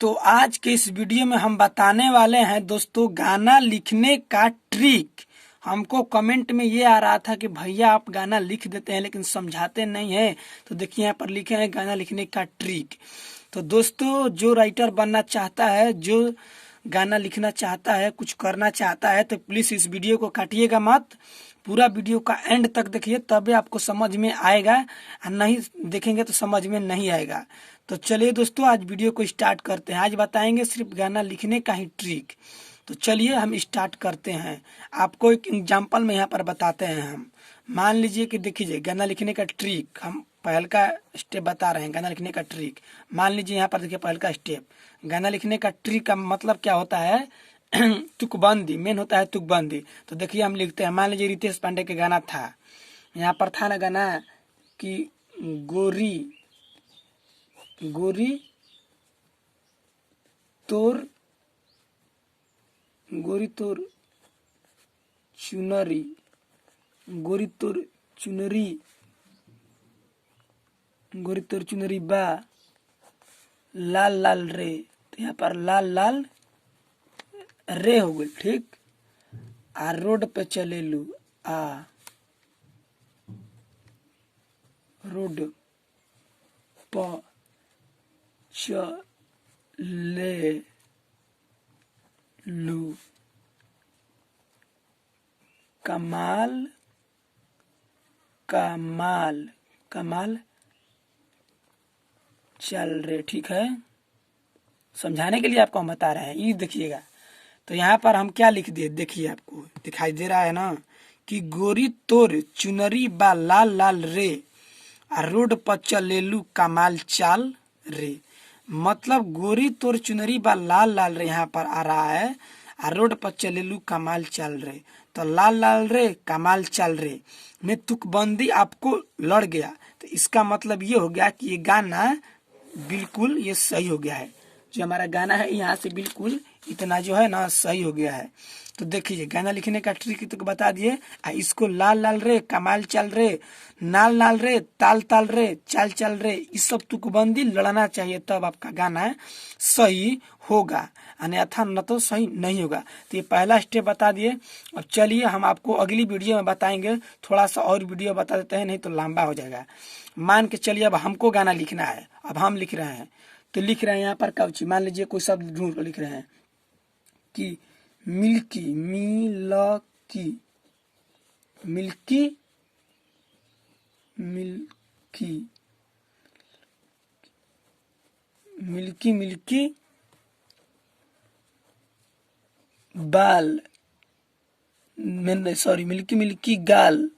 तो आज के इस वीडियो में हम बताने वाले हैं दोस्तों गाना लिखने का ट्रिक। हमको कमेंट में ये आ रहा था कि भैया आप गाना लिख देते हैं लेकिन समझाते नहीं हैं। तो देखिए यहाँ पर लिखे हैं गाना लिखने का ट्रिक। तो दोस्तों जो राइटर बनना चाहता है, जो गाना लिखना चाहता है, कुछ करना चाहता है, तो प्लीज इस वीडियो को काटिएगा मत, पूरा वीडियो का एंड तक देखिए, तभी आपको समझ में आएगा। और नहीं देखेंगे तो समझ में नहीं आएगा। तो चलिए दोस्तों आज वीडियो को स्टार्ट करते हैं। आज बताएंगे सिर्फ गाना लिखने का ही ट्रिक। तो चलिए हम स्टार्ट करते हैं। आपको एक एग्जांपल में यहाँ पर बताते हैं हम। मान लीजिए कि देखिए गाना लिखने का ट्रिक, हम पहल का स्टेप बता रहे हैं। गाना लिखने का ट्रिक मान लीजिए यहाँ पर देखिए, पहल का स्टेप। गाना लिखने का ट्रिक का मतलब क्या होता है? तुकबंदी मेन होता है, तुकबंदी। तो देखिए हम लिखते हैं, मान लीजिए रितेश पांडे का गाना था, यहाँ पर था ना गाना कि गोरी गोरी तोर गोरी तोर चुनरी, गोरी तोर चुनरी, गोरी तोर चुनरी बा लाल लाल रे। तो यहाँ पर लाल लाल रे हो गई, ठीक। आ रोड पे चले लू, आ रोड प चले लू, कमाल कमाल कमाल चल रहे, ठीक है। समझाने के लिए आपको हम बता रहे हैं, ये देखिएगा। तो यहाँ पर हम क्या लिख दिए, देखिए आपको दिखाई दे रहा है ना कि गोरी तोर चुनरी बा लाल लाल रे, आ रोड पर चलेलू कमाल चाल रे। मतलब गोरी तोर चुनरी बा लाल लाल रे यहाँ पर आ रहा है, आ रोड पर चलेलू कमाल चाल रे। तो लाल लाल रे कमाल चाल रे में तुकबंदी आपको लड़ गया। तो इसका मतलब ये हो गया कि ये गाना बिल्कुल ये सही हो गया है। जो हमारा गाना है यहाँ से बिल्कुल इतना जो है ना सही हो गया है। तो देखिए गाना लिखने का ट्रिक तो बता दिए। इसको लाल लाल रे कमाल चल रे, नाल नाल रे ताल ताल रे चाल चल रे, इस सब तुकबंदी लड़ना चाहिए, तब आपका गाना सही होगा, अन्यथा न तो सही नहीं होगा। तो ये पहला स्टेप बता दिए। अब चलिए हम आपको अगली वीडियो में बताएंगे। थोड़ा सा और वीडियो बता देते हैं, नहीं तो लंबा हो जाएगा। मान के चलिए अब हमको गाना लिखना है, अब हम लिख रहे हैं। तो लिख रहे हैं यहाँ पर काउची, मान लीजिए कोई शब्द ढूंढ कर लिख रहे हैं कि milky milky milky milky milky milky बाल, मैंने सॉरी मिल्की मिल्की गाल,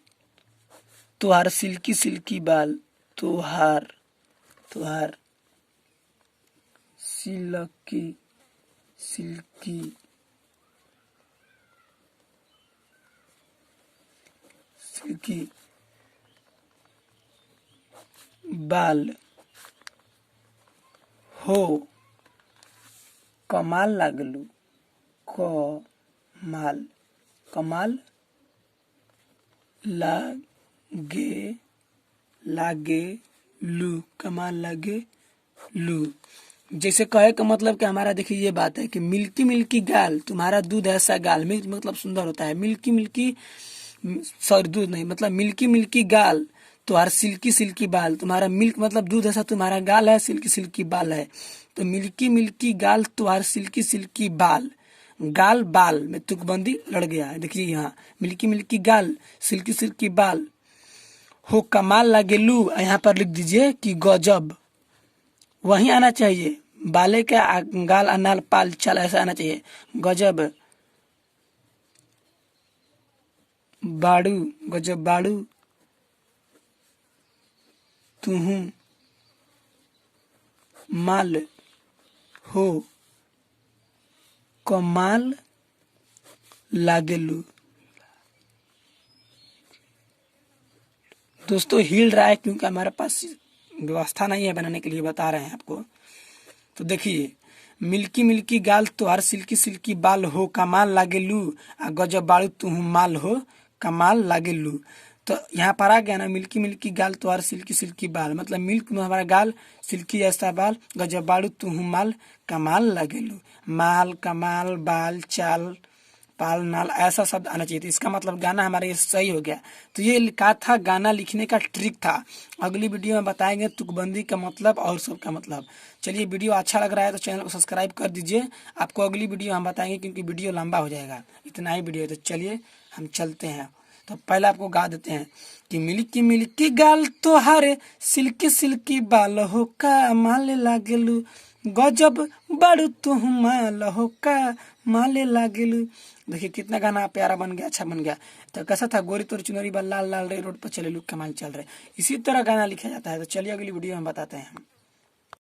तुहार सिल्की सिल्की बाल, तुहार तुहार सिल्की सिल्की सिल्की बाल हो कमाल लागलू, कमाल कमाल लागे लागे लू, कमाल लागे लू। जैसे कहे का मतलब कि हमारा देखिए ये बात है कि मिल्की मिल्की गाल, तुम्हारा दूध ऐसा गाल, मिल्क मतलब सुंदर होता है, मिल्की मिल्की सॉरी दूध नहीं, मतलब मिल्की मिल्की गाल, तुम्हारा सिल्की सिल्की बाल, तुम्हारा मिल्क मतलब दूध ऐसा तुम्हारा गाल है, सिल्की सिल्की बाल है। तो मिल्की मिल्की गाल तुम्हारा सिल्की सिल्की बाल, गाल बाल में तुकबंदी लड़ गया है। देखिए यहाँ मिल्की मिल्की गाल सिल्की सिल्की बाल हो कमाल लागेलू, यहाँ पर लिख दीजिए कि गजब, वहीं आना चाहिए, बाले का गाल अनाल पाल चाल ऐसा आना चाहिए। गजब बाड़ू, गजब बाड़ू तुहू माल हो कमाल लागेलू। दोस्तों हिल रहा है क्योंकि हमारे पास व्यवस्था नहीं है बनाने के लिए, बता रहे हैं आपको। तो देखिए मिल्की मिल्की गाल तुहार सिल्की सिल्की बाल हो कमाल लागेलू, आ गजब बाड़ू तुहू माल हो कमाल लागेलू। तो यहाँ पर आ गया ना, मिल्की मिल्की गाल तुम्हारा सिल्की सिल्की बाल, मतलब मिल्क में हमारा गाल, सिल्की जैसा बाल, गजब बाड़ू तू माल, कमाल लगेलू। माल, कमाल, बाल, चाल, पाल, नाल, ऐसा शब्द आना चाहिए। तो इसका मतलब गाना हमारा ये सही हो गया। तो ये लिखा था, गाना लिखने का ट्रिक था। अगली वीडियो में बताएंगे तुकबंदी का मतलब और सब का मतलब। चलिए, वीडियो अच्छा लग रहा है तो चैनल को सब्सक्राइब कर दीजिए। आपको अगली वीडियो हम बताएंगे क्योंकि वीडियो लंबा हो जाएगा, इतना ही वीडियो है। तो चलिए हम चलते हैं। तो पहले आपको गा देते हैं कि मिल्की मिल्की गाल तोहारे, सिल्की सिल्की बाल हो का माले लागेलू, गजब बड़ू तू माल हो का माले लागेलू। देखिए कितना गाना प्यारा बन गया, अच्छा बन गया। तो कैसा था, गोरी तोरी चुनरी बाल लाल लाल रे, रोड पर चले लू कमाल चल रहे। इसी तरह गाना लिखा जाता है। तो चलिए अगली वीडियो में बताते हैं हम।